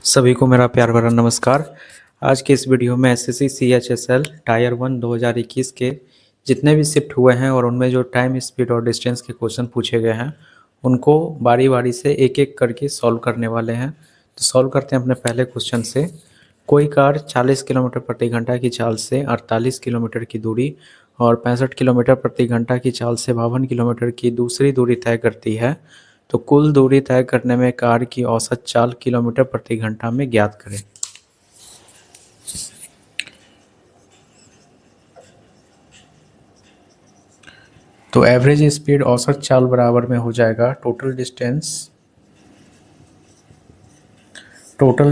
सभी को मेरा प्यार भरा नमस्कार। आज के इस वीडियो में एसएससी सीएचएसएल टायर 1 2021 के जितने भी शिफ्ट हुए हैं और उनमें जो टाइम स्पीड और डिस्टेंस के क्वेश्चन पूछे गए हैं उनको बारी बारी से एक एक करके सॉल्व करने वाले हैं। तो सॉल्व करते हैं अपने पहले क्वेश्चन से। कोई कार 40 किलोमीटर प्रति घंटा की चाल से 48 किलोमीटर की दूरी और 65 किलोमीटर प्रति घंटा की चाल से 52 किलोमीटर की दूसरी दूरी तय करती है, तो कुल दूरी तय करने में कार की औसत चाल किलोमीटर प्रति घंटा में ज्ञात करें। तो एवरेज स्पीड औसत चाल बराबर में हो जाएगा टोटल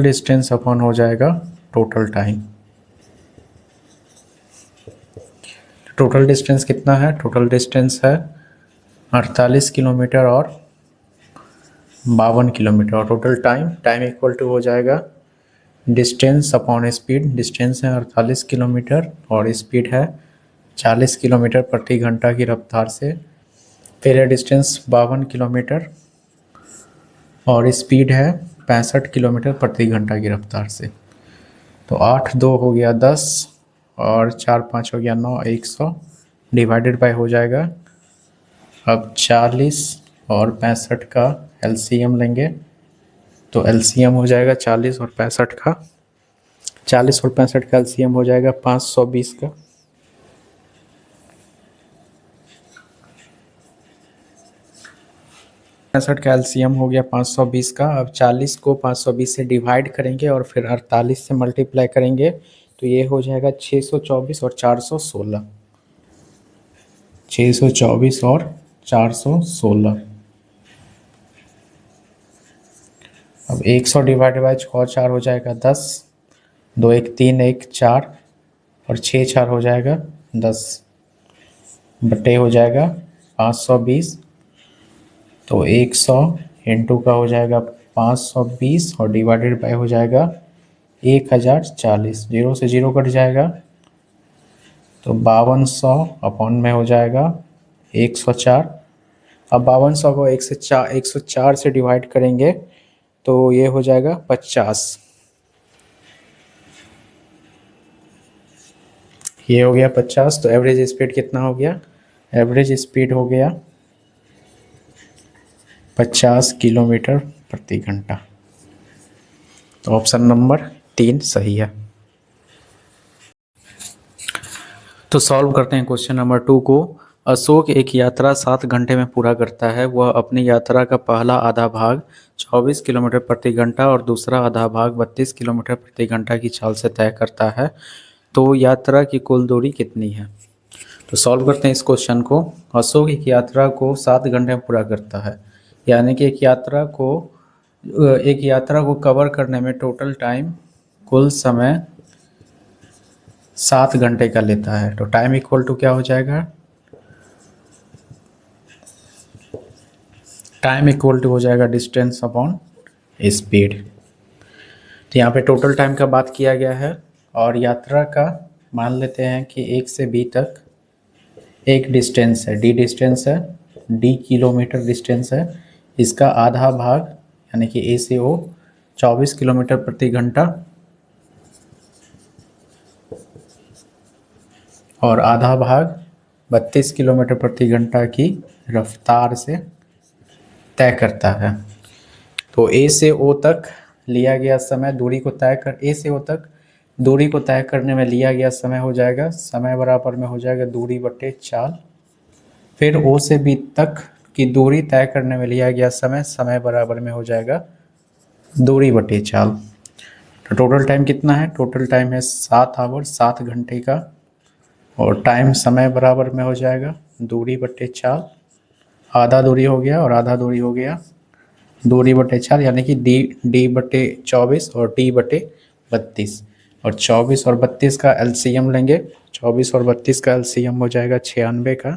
डिस्टेंस अपॉन हो जाएगा टोटल टाइम। टोटल डिस्टेंस कितना है? टोटल डिस्टेंस है 48 किलोमीटर और 52 किलोमीटर। और टोटल टाइम इक्वल टू हो जाएगा डिस्टेंस अपॉन स्पीड। डिस्टेंस है 48 किलोमीटर और स्पीड है 40 किलोमीटर प्रति घंटा की रफ्तार से। फिर है डिस्टेंस 52 किलोमीटर और स्पीड है 65 किलोमीटर प्रति घंटा की रफ्तार से। तो 8 2 हो गया 10 और 4 5 हो गया 9, 100 डिवाइडेड बाय हो जाएगा। अब 40 और 65 का एलसीएम लेंगे तो एलसीएम हो जाएगा 40 और 65 का। 40 और 65 का एलसीएम हो जाएगा 520 का। 65 का एलसीएम हो गया 520 का। अब 40 को 520 से डिवाइड करेंगे और फिर 48 से मल्टीप्लाई करेंगे तो ये हो जाएगा 624 और 416। 624 और 416। अब 100 डिवाइड बाई 4 हो जाएगा 10, 2 1 3 1 4 और 6 4 हो जाएगा 10 बटे हो जाएगा 520। तो 100 इंटू का हो जाएगा 520 और डिवाइडेड बाय हो जाएगा 1040। 0 से 0 कट जाएगा तो 5200 अपॉन में हो जाएगा 104। अब 5200 को 104 से डिवाइड करेंगे तो ये हो जाएगा 50। ये हो गया 50। तो एवरेज स्पीड कितना हो गया? एवरेज स्पीड हो गया 50 किलोमीटर प्रति घंटा। तो ऑप्शन नंबर 3 सही है। तो सॉल्व करते हैं क्वेश्चन नंबर 2 को। अशोक एक यात्रा 7 घंटे में पूरा करता है। वह अपनी यात्रा का पहला आधा भाग 24 किलोमीटर प्रति घंटा और दूसरा आधा भाग 32 किलोमीटर प्रति घंटा की चाल से तय करता है, तो यात्रा की कुल दूरी कितनी है? तो सॉल्व करते हैं इस क्वेश्चन को। अशोक एक यात्रा को 7 घंटे में पूरा करता है, यानी कि एक यात्रा को कवर करने में टोटल टाइम, कुल समय 7 घंटे का लेता है। तो टाइम इक्वल टू क्या हो जाएगा? टाइम इक्वल टू हो जाएगा डिस्टेंस अपॉन स्पीड। तो यहाँ पे टोटल टाइम का बात किया गया है और यात्रा का मान लेते हैं कि 1 से B तक एक डिस्टेंस है, D डिस्टेंस है, D किलोमीटर डिस्टेंस है। इसका आधा भाग यानी कि A से O 24 किलोमीटर प्रति घंटा और आधा भाग 32 किलोमीटर प्रति घंटा की रफ्तार से तय करता है। तो A से O तक लिया गया समय, दूरी को तय कर A से O तक दूरी को तय करने में लिया गया समय हो जाएगा, समय बराबर में हो जाएगा दूरी बटे चाल। फिर O से B तक की दूरी तय करने में लिया गया समय, समय बराबर में हो जाएगा दूरी बटे चाल। तो टोटल टाइम कितना है? टोटल टाइम है 7 आवर 7 घंटे का और टाइम समय बराबर में हो जाएगा दूरी बटे चाल। आधा दूरी हो गया और आधा दूरी हो गया दूरी बटे चाल, यानी कि D बटे 24 और T बटे 32। और 24 और 32 का एलसीएम लेंगे। 24 और 32 का एलसीएम हो जाएगा 96 का।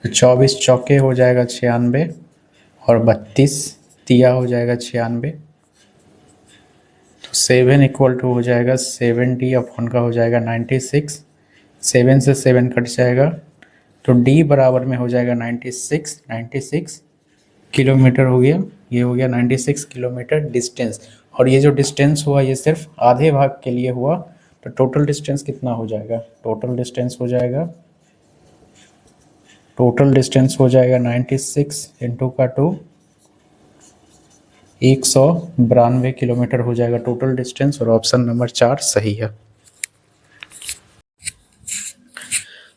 तो 24 चौके हो जाएगा 96 और 32 तिया हो जाएगा 96। तो 7 इक्वल टू हो जाएगा 70 अपॉन का हो जाएगा 96। 7 से 7 कट जाएगा तो D बराबर में हो जाएगा 96। किलोमीटर हो गया, ये हो गया 96 किलोमीटर डिस्टेंस। और ये जो डिस्टेंस हुआ ये सिर्फ आधे भाग के लिए हुआ, तो टोटल डिस्टेंस कितना हो जाएगा? टोटल डिस्टेंस हो जाएगा 96 इंटू का 2, 192 किलोमीटर हो जाएगा टोटल डिस्टेंस। और ऑप्शन नंबर 4 सही है।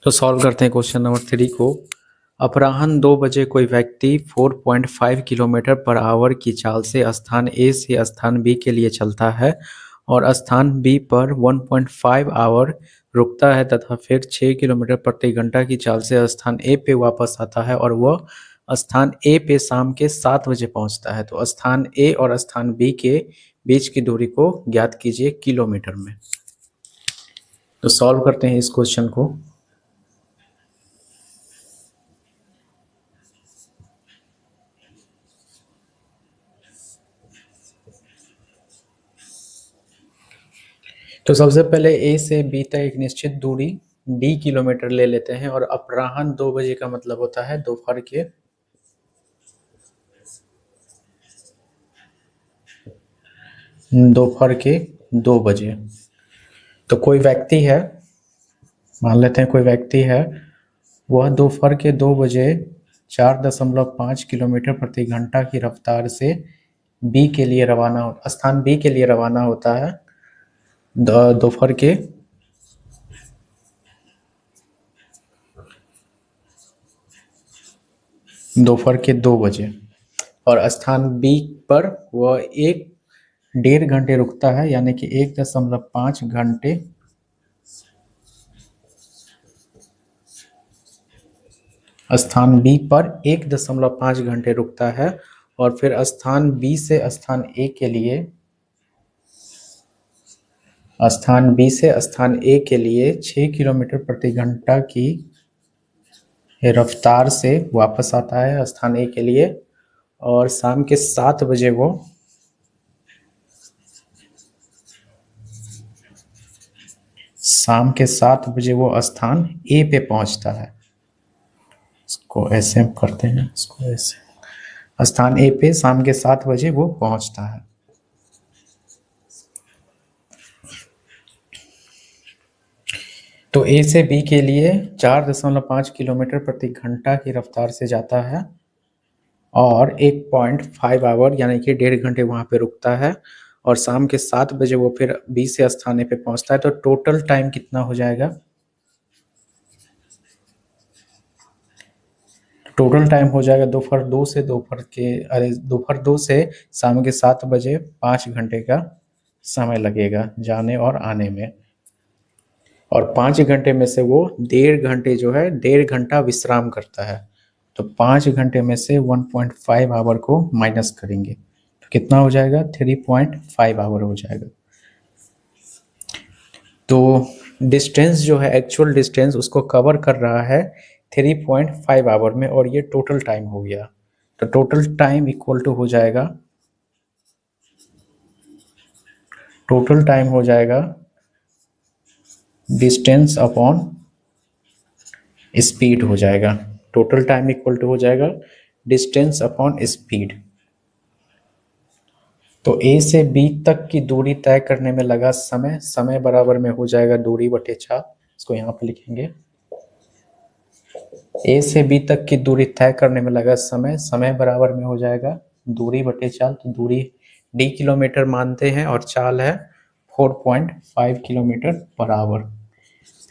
तो सॉल्व करते हैं क्वेश्चन नंबर 3 को। अपराह्न 2 बजे कोई व्यक्ति 4.5 किलोमीटर पर आवर की चाल से स्थान ए से स्थान बी के लिए चलता है और स्थान बी पर 1.5 आवर रुकता है तथा फिर 6 किलोमीटर प्रति घंटा की चाल से स्थान ए पे वापस आता है और वह स्थान ए पे शाम के 7 बजे पहुंचता है। तो स्थान ए और स्थान बी के बीच की दूरी को ज्ञात कीजिए किलोमीटर में। तो सॉल्व करते हैं इस क्वेश्चन को। तो सबसे पहले ए से बी तक एक निश्चित दूरी डी किलोमीटर ले लेते हैं और अपराह्न 2 बजे का मतलब होता है दोपहर के 2 बजे। तो कोई व्यक्ति है, मान लेते हैं कोई व्यक्ति है, वह दोपहर के 2 बजे 4.5 किलोमीटर प्रति घंटा की रफ्तार से बी के लिए स्थान बी के लिए रवाना होता है दोपहर के 2 बजे और स्थान बी पर वह 1.5 घंटे रुकता है, यानी कि 1.5 घंटे स्थान बी पर 1.5 घंटे रुकता है और फिर स्थान बी से स्थान ए के लिए 6 किलोमीटर प्रति घंटा की रफ्तार से वापस आता है स्थान ए के लिए और शाम के 7 बजे वो स्थान ए पे पहुंचता है। इसको ऐसे करते हैं, इसको ऐसे, स्थान ए पे शाम के 7 बजे वो पहुंचता है। तो ए से बी के लिए 4.5 किलोमीटर प्रति घंटा की रफ्तार से जाता है और 1.5 आवर यानी कि 1.5 घंटे वहां पे रुकता है और शाम के 7 बजे वो फिर बी से स्थान ए पे पहुंचता है। तो टोटल टाइम कितना हो जाएगा? टोटल टाइम हो जाएगा दोपहर 2 से शाम के 7 बजे 5 घंटे का समय लगेगा जाने और आने में। और 5 घंटे में से वो 1.5 घंटे जो है 1.5 घंटा विश्राम करता है। तो 5 घंटे में से 1.5 आवर को माइनस करेंगे तो कितना हो जाएगा? 3.5 आवर हो जाएगा। तो डिस्टेंस जो है, एक्चुअल डिस्टेंस, उसको कवर कर रहा है 3.5 आवर में और ये टोटल टाइम हो गया। तो टोटल टाइम इक्वल टू हो जाएगा डिस्टेंस अपॉन स्पीड हो जाएगा। टोटल टाइम इक्वल टू हो जाएगा डिस्टेंस अपॉन स्पीड। तो ए से बी तक की दूरी तय करने में लगा समय बराबर में हो जाएगा दूरी बटे 4। इसको यहाँ पे लिखेंगे, ए से बी तक की दूरी तय करने में लगा समय बराबर में हो जाएगा दूरी बटे 4। तो दूरी डी किलोमीटर मानते हैं और चाल है 4.5 किलोमीटर पर आवर।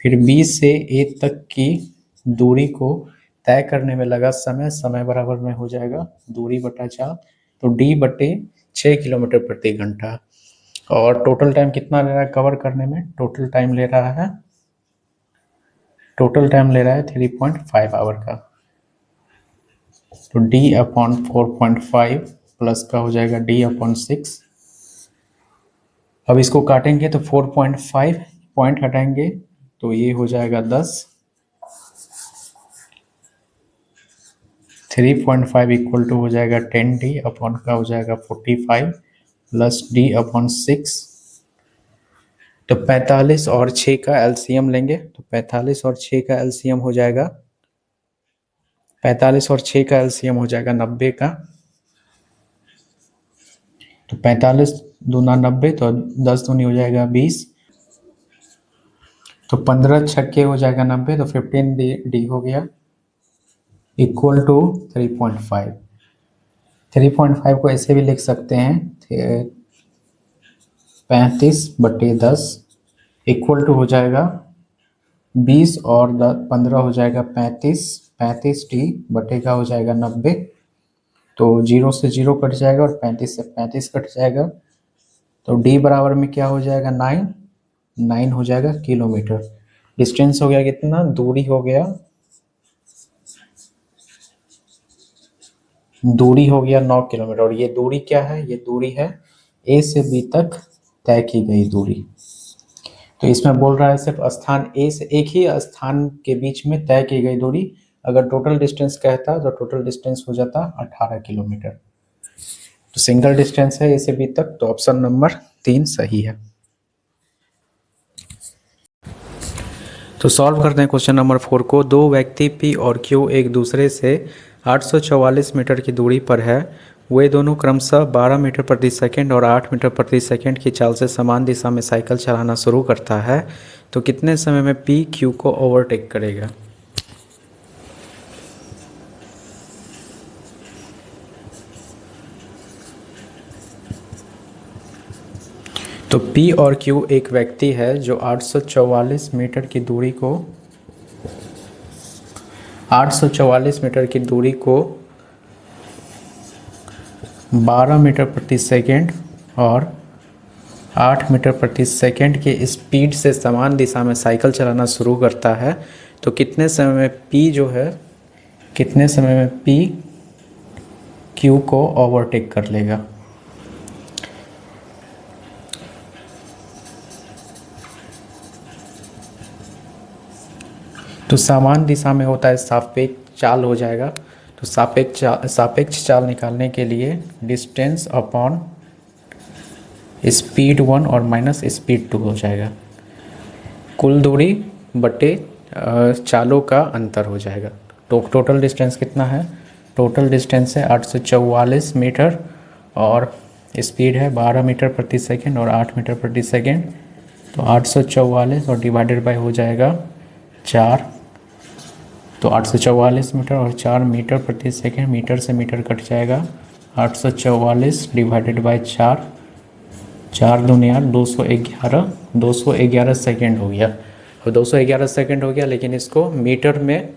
फिर बी से ए तक की दूरी को तय करने में लगा समय बराबर में हो जाएगा दूरी बटा 4। तो डी बटे 6 किलोमीटर प्रति घंटा। और टोटल टाइम कितना ले रहा है कवर करने में? टोटल टाइम ले रहा है 3.5 आवर का। तो d अपॉन 4.5 प्लस का हो जाएगा d अपॉन 6। अब इसको काटेंगे तो 4.5 पॉइंट हटाएंगे तो ये हो जाएगा 10। 3.5 इक्वल टू हो जाएगा 10d अपॉन का हो जाएगा 45 प्लस d अपॉन 6। तो 45 और 6 का एलसीएम लेंगे तो 45 और 6 का एलसीएम हो जाएगा 90 का। तो 45 दूना 90, तो 10 दूनी हो जाएगा 20, तो 15 छक्के हो जाएगा 90, तो 15D हो गया इक्वल टू 3.5। 3.5 को ऐसे भी लिख सकते हैं 35/10 इक्वल टू हो जाएगा 20 और 15 हो जाएगा 35, 35D बटे का हो जाएगा 90, तो 0 से 0 कट जाएगा और 35 से 35 कट जाएगा, तो D बराबर में क्या हो जाएगा 9 हो जाएगा किलोमीटर। डिस्टेंस हो गया कितना, दूरी हो गया 9 किलोमीटर। और ये दूरी क्या है, ये दूरी है A से B तक तय की गई दूरी। तो इसमें बोल रहा है सिर्फ स्थान A से, एक ही स्थान के बीच में तय की गई दूरी। अगर टोटल डिस्टेंस कहता तो टोटल डिस्टेंस हो जाता 18 किलोमीटर। तो सिंगल डिस्टेंस है A से B तक, तो ऑप्शन नंबर 3 सही है। तो सॉल्व करते हैं क्वेश्चन नंबर 4 को। दो व्यक्ति P और Q एक दूसरे से 844 मीटर की दूरी पर है। वे दोनों क्रमशः 12 मीटर प्रति सेकंड और 8 मीटर प्रति सेकंड की चाल से समान दिशा में साइकिल चलाना शुरू करता है, तो कितने समय में P Q को ओवरटेक करेगा। तो P और Q एक व्यक्ति है जो 844 मीटर की दूरी को 12 मीटर प्रति सेकंड और 8 मीटर प्रति सेकंड के स्पीड से समान दिशा में साइकिल चलाना शुरू करता है, तो कितने समय में P Q को ओवरटेक कर लेगा। तो समान दिशा में होता है सापेक्ष चाल हो जाएगा। तो सापेक्ष चाल निकालने के लिए डिस्टेंस अपॉन स्पीड 1 और माइनस स्पीड 2 हो जाएगा। कुल दूरी बटे चालों का अंतर हो जाएगा। तो टोटल डिस्टेंस कितना है, टोटल डिस्टेंस है 844 मीटर और स्पीड है 12 मीटर प्रति सेकंड और 8 मीटर प्रति सेकंड। तो 844 और डिवाइडेड बाय हो जाएगा 4, तो 844 मीटर और 4 मीटर प्रति सेकंड, मीटर से मीटर कट जाएगा। 844 डिवाइडेड बाय 4, 4 दूनी 8, 211 सेकंड हो गया। और 211 सेकंड हो गया, लेकिन इसको मीटर में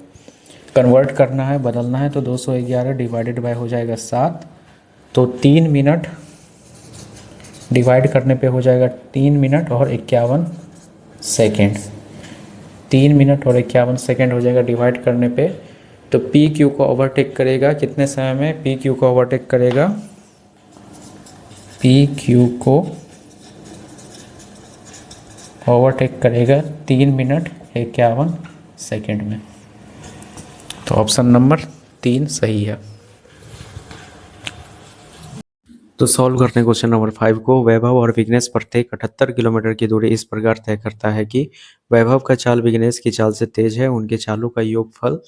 कन्वर्ट करना है, बदलना है, तो 211 डिवाइडेड बाय हो जाएगा 7, तो 3 मिनट डिवाइड करने पे हो जाएगा 3 मिनट और 51 सेकेंड। 3 मिनट और 51 सेकेंड हो जाएगा डिवाइड करने पे। तो पी क्यू को ओवरटेक करेगा कितने समय में, पी क्यू को ओवरटेक करेगा, पी क्यू को ओवरटेक करेगा 3 मिनट 51 सेकेंड में। तो ऑप्शन नंबर 3 सही है। तो सॉल्व करते हैं क्वेश्चन नंबर 5 को। वैभव और विघ्नेश प्रत्येक 78 किलोमीटर की दूरी इस प्रकार तय करता है कि वैभव का चाल विघ्नेश की चाल से तेज है, उनके चालों का योगफल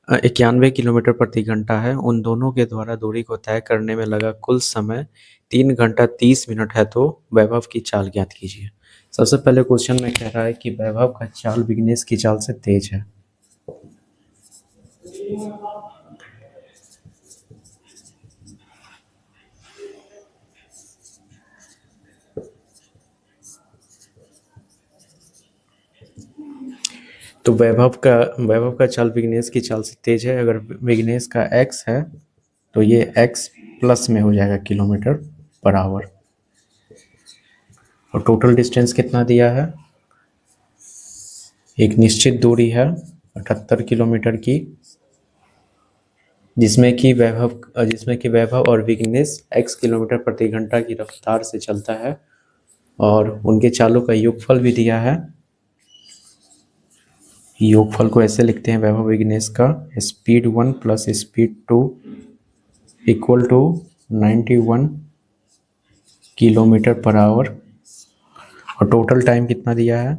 91 किलोमीटर प्रति घंटा है। उन दोनों के द्वारा दूरी को तय करने में लगा कुल समय 3 घंटा 30 मिनट है, तो वैभव की चाल ज्ञात कीजिए। सबसे पहले क्वेश्चन में कह रहा है कि वैभव का चाल विघ्नेश की चाल से तेज है। तो वैभव का चाल विघ्नेश की चाल से तेज है। अगर विघ्नेश का x है तो ये x प्लस में हो जाएगा किलोमीटर पर आवर। और टोटल डिस्टेंस कितना दिया है, एक निश्चित दूरी है 78 किलोमीटर की, जिसमें कि वैभव और विघ्नेश x किलोमीटर प्रति घंटा की रफ्तार से चलता है, और उनके चालों का योगफल भी दिया है। योगफल को ऐसे लिखते हैं वैभव विघ्नेश का, speed 1 plus speed 2 equal to 91 kilometre per hour. और टोटल टाइम कितना दिया है,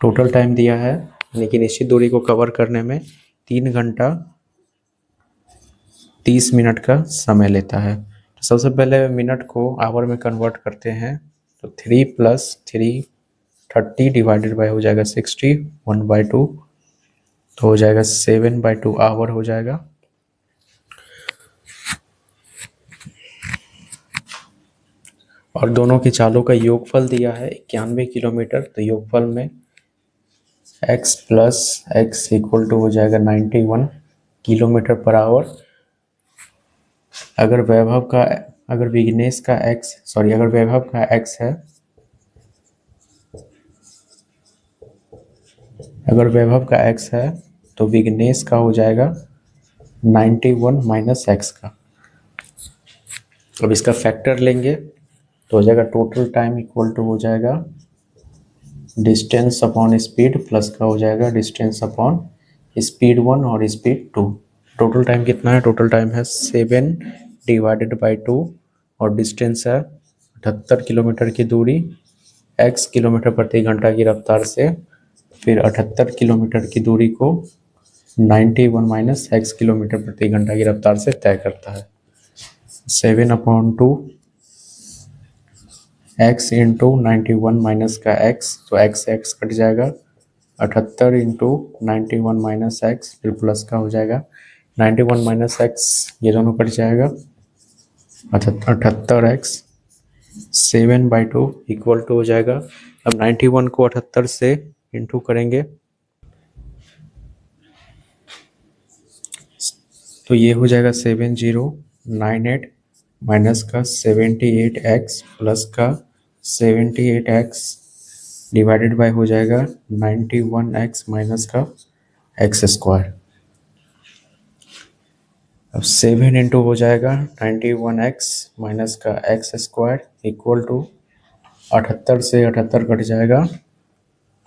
टोटल टाइम दिया है लेकिन निश्चित दूरी को कवर करने में 3 घंटा 30 मिनट का समय लेता है। सबसे पहले मिनट को आवर में कन्वर्ट करते हैं, तो 3 + 3 30 डिवाइडेड बाय हो जाएगा 60 1/2, तो हो जाएगा 7/2 आवर हो जाएगा। और दोनों की चालों का योगफल दिया है 91 किलोमीटर, तो योगफल में x + x = हो जाएगा 91 किलोमीटर पर आवर। अगर वैभव का अगर विघ्नेश का अगर वैभव का x है, अगर वैभव का x है तो विघ्नेश का हो जाएगा 91 - x का। अब इसका फैक्टर लेंगे तो हो जाएगा टोटल टाइम इक्वल टू हो जाएगा डिस्टेंस अपॉन स्पीड प्लस का हो जाएगा डिस्टेंस अपॉन स्पीड 1 और स्पीड 2। टोटल टाइम कितना है? टोटल टाइम है 7 डिवाइडेड बाई 2 और डिस्टेंस है 78 किलोमीटर की दूरी x किलोमीटर प्रति घंटा की रफ्तार से, फिर 78 किलोमीटर की दूरी को 91 - x किलोमीटर प्रति घंटा की रफ्तार से तय करता है। 7/2 x इंटू 91 - का x, तो x से x कट जाएगा, 78 इंटू 91 - x, फिर प्लस का हो जाएगा 91 - x, ये दोनों कट जाएगा, 78x 7/2 इक्वल टू हो जाएगा। अब 91 को 78 से इंटू करेंगे तो ये हो जाएगा 7098 माइनस का 78x प्लस का 78x डिवाइडेड बाय हो जाएगा 91x माइनस का x²। अब 7 इंटू हो जाएगा 91x माइनस का x² इक्वल टू 78 से 78 कट जाएगा,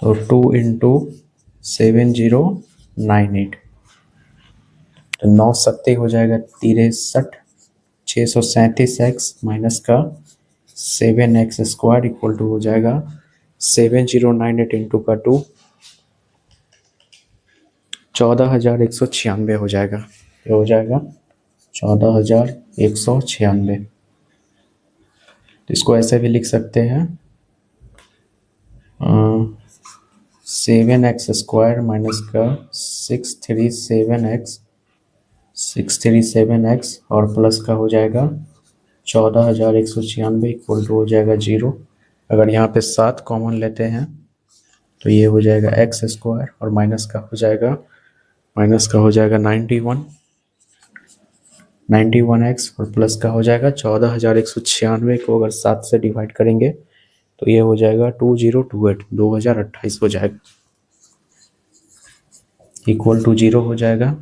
तो 2 इंटू 7098, तो 9 सत्ते हो जाएगा 63, 637x माइनस का 7x² इक्वल टू हो जाएगा 7098 इंटू का 2, 14196 हो जाएगा। ये हो जाएगा 14196। तो इसको ऐसे भी लिख सकते हैं 7x² माइनस का 637x और प्लस का हो जाएगा 14196 इक्वल टू हो जाएगा 0। अगर यहाँ पे 7 कॉमन लेते हैं तो ये हो जाएगा x² और माइनस का हो जाएगा 91x और प्लस का हो जाएगा 14196 को अगर 7 से डिवाइड करेंगे तो ये हो जाएगा 2028 हो जाएगा, इक्वल टू 0 हो जाएगा।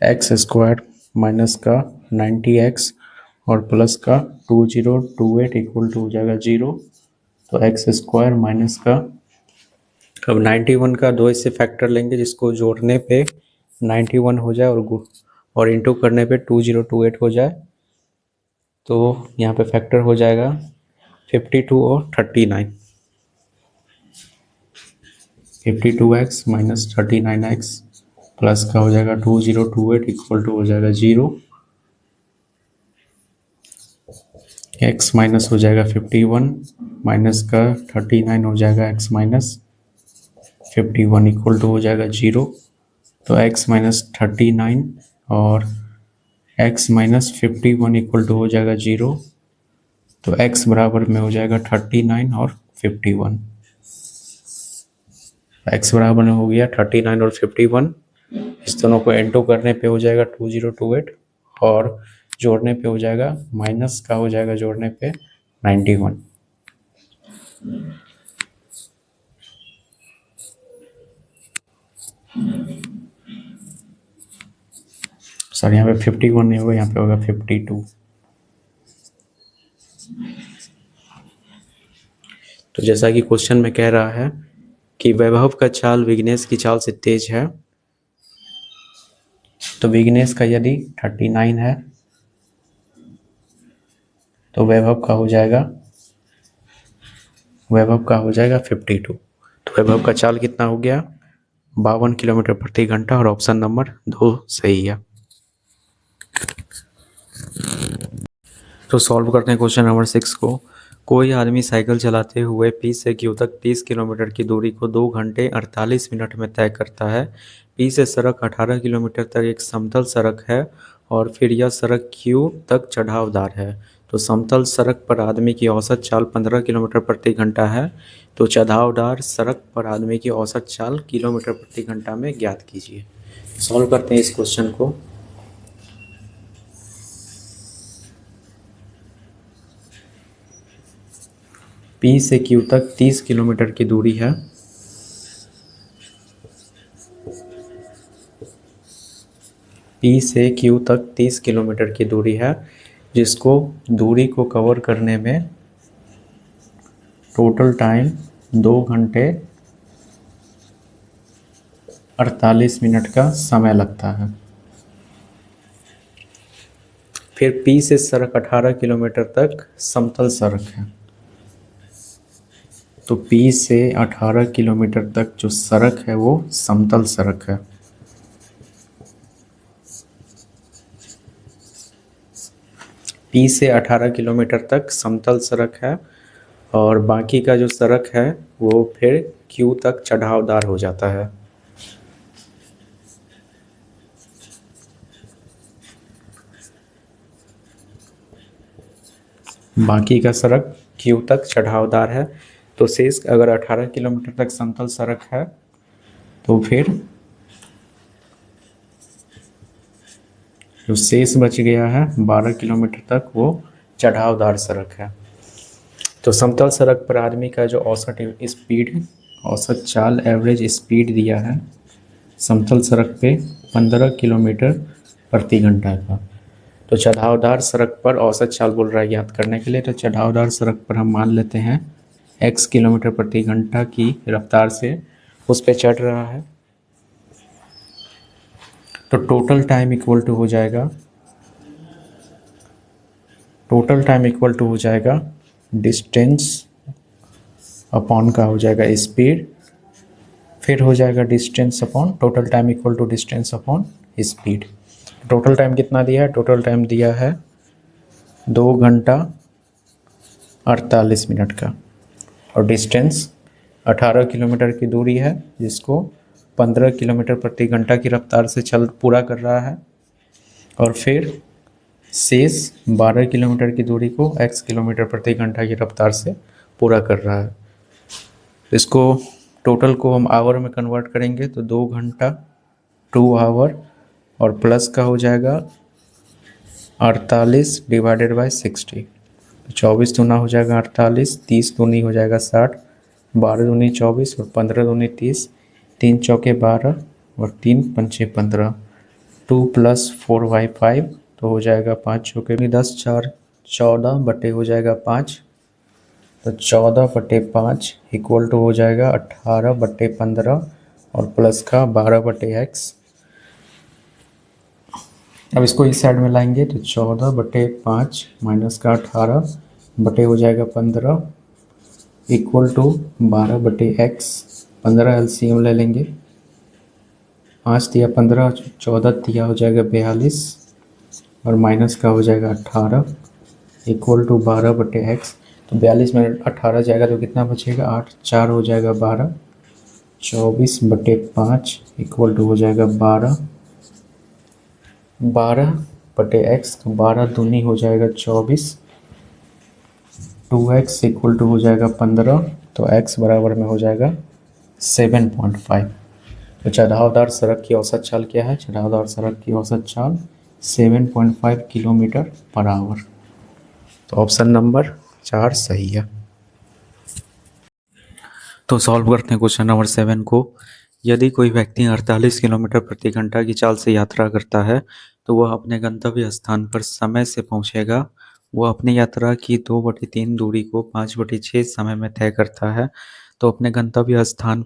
x² माइनस का 90x और प्लस का 2028 इक्वल टू हो जाएगा 0। तो x² माइनस का, अब 91 का 2 से फैक्टर लेंगे जिसको जोड़ने पे 91 हो जाए और इंटू करने पे 2028 हो जाए, तो यहाँ पे फैक्टर हो जाएगा 52 और 39, 52x माइनस 39x प्लस का हो जाएगा 2028 इक्वल टू हो जाएगा 0। x माइनस हो जाएगा 51 माइनस का 39 हो जाएगा x माइनस 51 इक्वल टू हो जाएगा 0। तो x माइनस 39 और x माइनस 51 इक्वल टू हो जाएगा 0। तो x बराबर में हो जाएगा 39 और 51, x बराबर में हो गया 39 और 51। इस दोनों को इंटू करने पे हो जाएगा 2028 और जोड़ने पे हो जाएगा माइनस का हो जाएगा जोड़ने पे 91। सर यहाँ पे 51 नहीं होगा, यहाँ पे होगा 52। तो जैसा कि क्वेश्चन में कह रहा है कि वैभव का चाल विघ्नेश की चाल से तेज है, तो विघ्नेश का यदि 39 है तो वैभव का हो जाएगा 52। तो वैभव का चाल कितना हो गया? 52 किलोमीटर प्रति घंटा, और ऑप्शन नंबर 2 सही है। तो सॉल्व करते हैं क्वेश्चन नंबर 6 को। कोई आदमी साइकिल चलाते हुए P से Q तक 30 किलोमीटर की दूरी को 2 घंटे 48 मिनट में तय करता है। P से सड़क 18 किलोमीटर तक एक समतल सड़क है और फिर यह सड़क Q तक चढ़ावदार है। तो समतल सड़क पर आदमी की औसत चाल 15 किलोमीटर प्रति घंटा है। तो चढ़ावदार सड़क पर आदमी की औसत चाल किलोमीटर प्रति घंटा में ज्ञात कीजिए। सॉल्व करते हैं इस क्वेश्चन को। P से Q तक 30 किलोमीटर की दूरी है। P से Q तक 30 किलोमीटर की दूरी है, जिसको दूरी को कवर करने में टोटल टाइम 2 घंटे 48 मिनट का समय लगता है। फिर P से सड़क 18 किलोमीटर तक समतल सड़क है। तो P से 18 किलोमीटर तक जो सड़क है वो समतल सड़क है। P से 18 किलोमीटर तक समतल सड़क है और बाकी का जो सड़क है वो फिर Q तक चढ़ावदार हो जाता है। बाकी का सड़क Q तक चढ़ावदार है। तो शेष अगर 18 किलोमीटर तक समतल सड़क है तो फिर जो शेष बच गया है 12 किलोमीटर तक वो चढ़ावदार सड़क है। तो समतल सड़क पर आदमी का जो औसत स्पीड, औसत चाल, एवरेज स्पीड दिया है समतल सड़क पे 15 किलोमीटर प्रति घंटा का। तो चढ़ावदार सड़क पर औसत चाल बोल रहा है ज्ञात करने के लिए। तो चढ़ावदार सड़क पर हम मान लेते हैं x किलोमीटर प्रति घंटा की रफ्तार से उस पर चढ़ रहा है। तो टोटल टाइम इक्वल टू हो जाएगा, डिस्टेंस अपॉन का हो जाएगा स्पीड, फिर हो जाएगा distance upon total time equal to distance upon speed. Total time कितना दिया है? टोटल टाइम दिया है 2 घंटा 48 मिनट का और डिस्टेंस 18 किलोमीटर की दूरी है जिसको 15 किलोमीटर प्रति घंटा की रफ्तार से चल पूरा कर रहा है और फिर शेष 12 किलोमीटर की दूरी को x किलोमीटर प्रति घंटा की रफ्तार से पूरा कर रहा है। इसको टोटल को हम आवर में कन्वर्ट करेंगे तो 2 घंटा 2 आवर और प्लस का हो जाएगा 48 डिवाइडेड बाई 60। 24 दूना हो जाएगा 48, 30 दूनी हो जाएगा 60, 12 दूनी 24 और 15 दूनी 30, 3 चौके 12 और 3 पंचे 15, 2 + 4 y 5 तो हो जाएगा 5 चौके 10, 4 14 बटे हो जाएगा 5। तो 14/5 इक्वल टू हो जाएगा 18/15 और प्लस का 12/x। अब इसको इस साइड में लाएंगे तो 14/5 माइनस का 18 बटे हो जाएगा 15 इक्वल टू 12/x। 15 एलसीएम ले लेंगे, 5 दिया 15, 14 दिया हो जाएगा 42 और माइनस का हो जाएगा 18 इक्वल टू 12/x। तो 42 में 18 जाएगा तो कितना बचेगा? 8, 4 हो जाएगा 12, 24/5 इक्वल टू हो जाएगा 12, 12/x। तो 12 दूनी हो जाएगा 24, 2x इक्वल टू हो जाएगा 15। तो x बराबर में हो जाएगा 7.5। तो चढ़ावदार सड़क की औसत चाल क्या है? चढ़ावदार सड़क की औसत चाल 7.5 किलोमीटर पर आवर। तो ऑप्शन नंबर 4 सही है। तो सॉल्व करते हैं क्वेश्चन नंबर 7 को। यदि कोई व्यक्ति 48 किलोमीटर प्रति घंटा की चाल से यात्रा करता है तो वह अपने गंतव्य स्थान पर समय से पहुंचेगा। वह अपनी यात्रा की 2/3 दूरी को 5/6 समय में तय करता है। तो अपने गंतव्य स्थान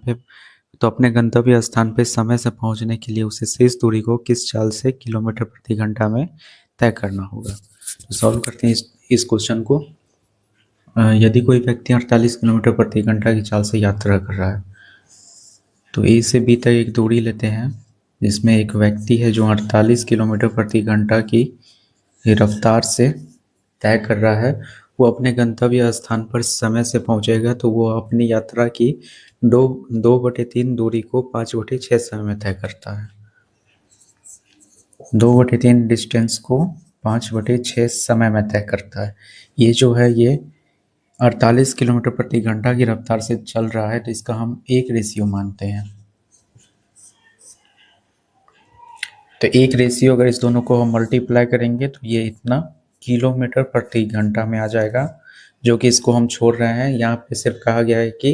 पे समय से पहुंचने के लिए उसे शेष दूरी को किस चाल से किलोमीटर प्रति घंटा में तय करना होगा। तो सॉल्व करते हैं इस क्वेश्चन को। यदि कोई व्यक्ति 48 किलोमीटर प्रति घंटा की चाल से यात्रा कर रहा है तो ए से बी तक एक दूरी लेते हैं जिसमें एक व्यक्ति है जो 48 किलोमीटर प्रति घंटा की रफ्तार से तय कर रहा है, वो अपने गंतव्य स्थान पर समय से पहुंचेगा, तो वो अपनी यात्रा की 2/3 दूरी को 5/6 समय में तय करता है। 2/3 डिस्टेंस को 5/6 समय में तय करता है। ये जो है ये 48 किलोमीटर प्रति घंटा की रफ्तार से चल रहा है, तो इसका हम एक रेशियो मानते हैं। तो एक रेशियो अगर इस दोनों को हम मल्टीप्लाई करेंगे तो ये इतना किलोमीटर प्रति घंटा में आ जाएगा, जो कि इसको हम छोड़ रहे हैं। यहाँ पे सिर्फ कहा गया है कि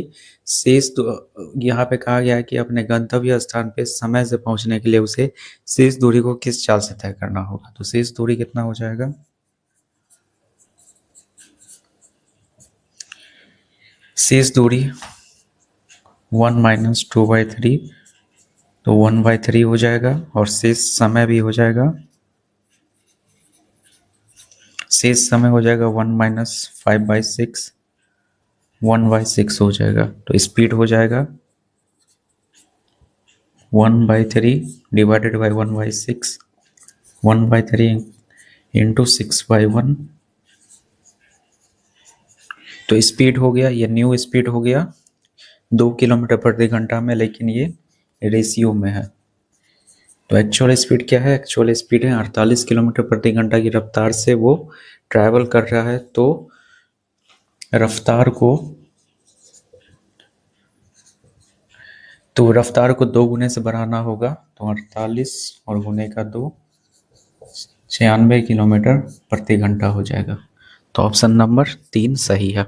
यहाँ पे कहा गया है कि अपने गंतव्य स्थान पे समय से पहुंचने के लिए उसे शेष दूरी को किस चाल से तय करना होगा। तो शेष दूरी कितना हो जाएगा, शेष दूरी 1 - 2/3, तो 1/3 हो जाएगा, और शेष समय भी हो जाएगा, शेष समय हो जाएगा 1 - 5/6, 1/6 हो जाएगा। तो स्पीड हो जाएगा 1/3 डिवाइडेड बाई 1/6, 1/3 इंटू 6/1। तो स्पीड हो गया, ये न्यू स्पीड हो गया 2 किलोमीटर प्रति घंटा में, लेकिन ये रेशियो में है। तो एक्चुअल स्पीड क्या है, एक्चुअल स्पीड है 48 किलोमीटर प्रति घंटा की रफ्तार से वो ट्रैवल कर रहा है। तो रफ्तार को 2 गुने से बढ़ाना होगा, तो 48 और गुने का 2, 96 किलोमीटर प्रति घंटा हो जाएगा। तो ऑप्शन नंबर 3 सही है।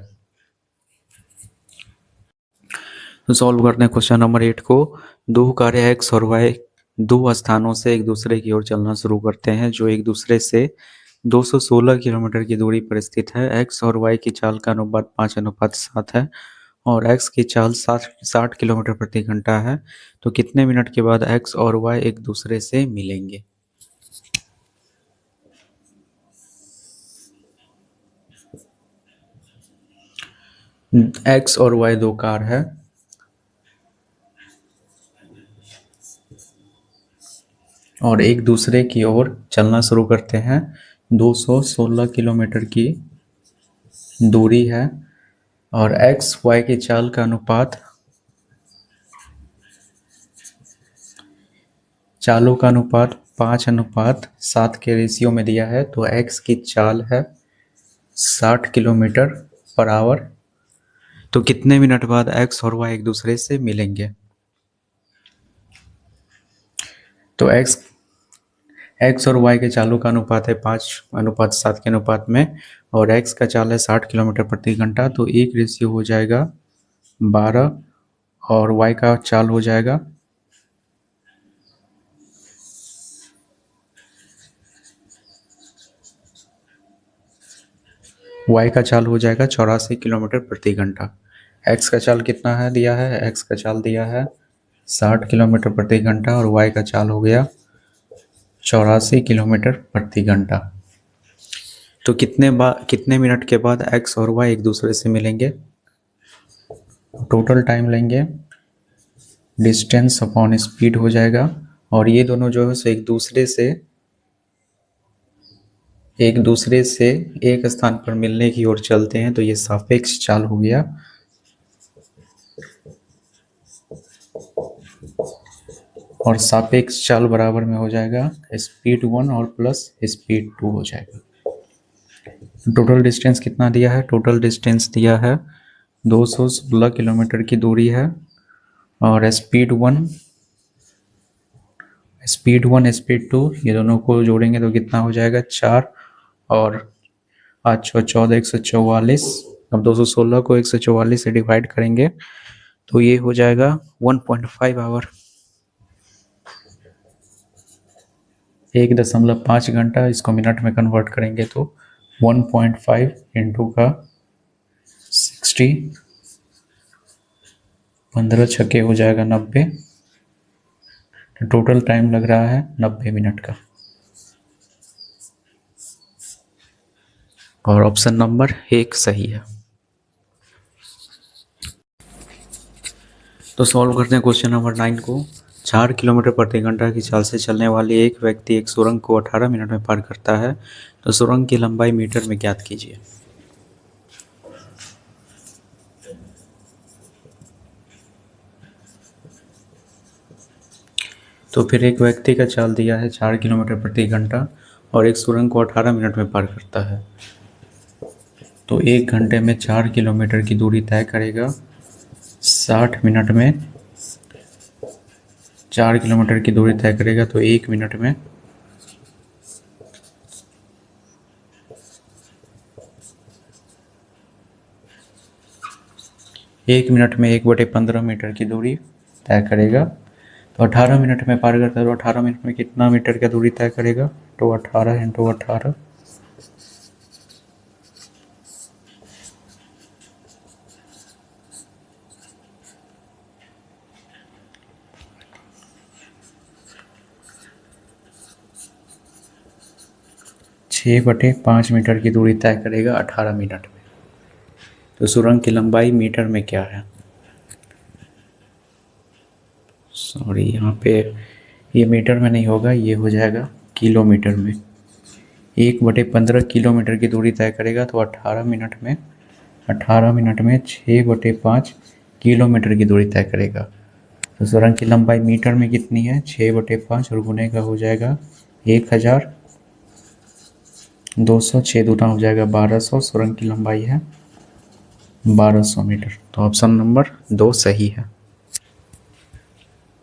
तो सॉल्व करते हैं क्वेश्चन नंबर 8 को। दो कारें एक्स और वाई दो स्थानों से एक दूसरे की ओर चलना शुरू करते हैं, जो एक दूसरे से 216 किलोमीटर की दूरी पर स्थित है। एक्स और वाई की चाल का अनुपात 5:7 है और एक्स की चाल 60 किलोमीटर प्रति घंटा है। तो कितने मिनट के बाद एक्स और वाई एक दूसरे से मिलेंगे। एक्स और वाई दो कार है, और एक दूसरे की ओर चलना शुरू करते हैं। 216 किलोमीटर की दूरी है और एक्स वाई की चाल का अनुपात, चालों का अनुपात 5:7 के रेशियो में दिया है। तो एक्स की चाल है 60 किलोमीटर पर आवर। तो कितने मिनट बाद एक्स और वाई एक दूसरे से मिलेंगे। तो एक्स और वाई के चालों का अनुपात है 5:7 के अनुपात में, और एक्स का चाल है 60 किलोमीटर प्रति घंटा। तो एक रेशियो हो जाएगा 12 और वाई का चाल हो जाएगा वाई का चाल हो जाएगा 84 किलोमीटर प्रति घंटा। एक्स का चाल कितना है दिया है, एक्स का चाल दिया है 60 किलोमीटर प्रति घंटा और वाई का चाल हो गया 84 किलोमीटर प्रति घंटा। तो कितने मिनट के बाद एक्स और वाई एक दूसरे से मिलेंगे। टोटल टाइम लेंगे, डिस्टेंस अपॉन स्पीड हो जाएगा, और ये दोनों जो है सो एक दूसरे से एक स्थान पर मिलने की ओर चलते हैं। तो ये सापेक्ष चाल हो गया, और सापेक्ष चाल बराबर में हो जाएगा स्पीड 1 और प्लस स्पीड 2 हो जाएगा। टोटल डिस्टेंस कितना दिया है, टोटल डिस्टेंस दिया है 216 किलोमीटर की दूरी है, और स्पीड 1 स्पीड 2 ये दोनों को जोड़ेंगे तो कितना हो जाएगा 4 और 8 14 144। अब 216 को 144 से डिवाइड करेंगे तो ये हो जाएगा 1.5 आवर, 1.5 घंटा। इसको मिनट में कन्वर्ट करेंगे तो 1.5 इंटू का 60, 15 छक्के हो जाएगा 90। तो टोटल टाइम लग रहा है 90 मिनट का, और ऑप्शन नंबर 1 सही है। तो सॉल्व करते हैं क्वेश्चन नंबर 9 को। 4 किलोमीटर प्रति घंटा की चाल से चलने वाले एक व्यक्ति एक सुरंग को 18 मिनट में पार करता है, तो सुरंग की लंबाई मीटर में ज्ञात कीजिए। तो फिर एक व्यक्ति का चाल दिया है 4 किलोमीटर प्रति घंटा और एक सुरंग को 18 मिनट में पार करता है, तो 1 घंटे में 4 किलोमीटर की दूरी तय करेगा, 60 मिनट में 4 किलोमीटर की दूरी तय करेगा, तो 1 मिनट में 1/15 मीटर की दूरी तय करेगा। तो 18 मिनट में पार करता है, तो 18 मिनट में कितना मीटर की दूरी तय करेगा, तो 18 × 18 6/5 मीटर की दूरी तय करेगा 18 मिनट में। तो सुरंग की लंबाई मीटर में क्या है, सॉरी यहाँ पे ये मीटर में नहीं होगा, ये हो जाएगा किलोमीटर में। 1/15 किलोमीटर की दूरी तय करेगा, तो 18 मिनट में 6/5 किलोमीटर की दूरी तय करेगा। तो सुरंग की लंबाई मीटर में कितनी है, 6/5 और गुने का हो जाएगा 1200, 6 दूना हो जाएगा 1200। सुरंग की लंबाई है 1200 मीटर। तो ऑप्शन नंबर 2 सही है।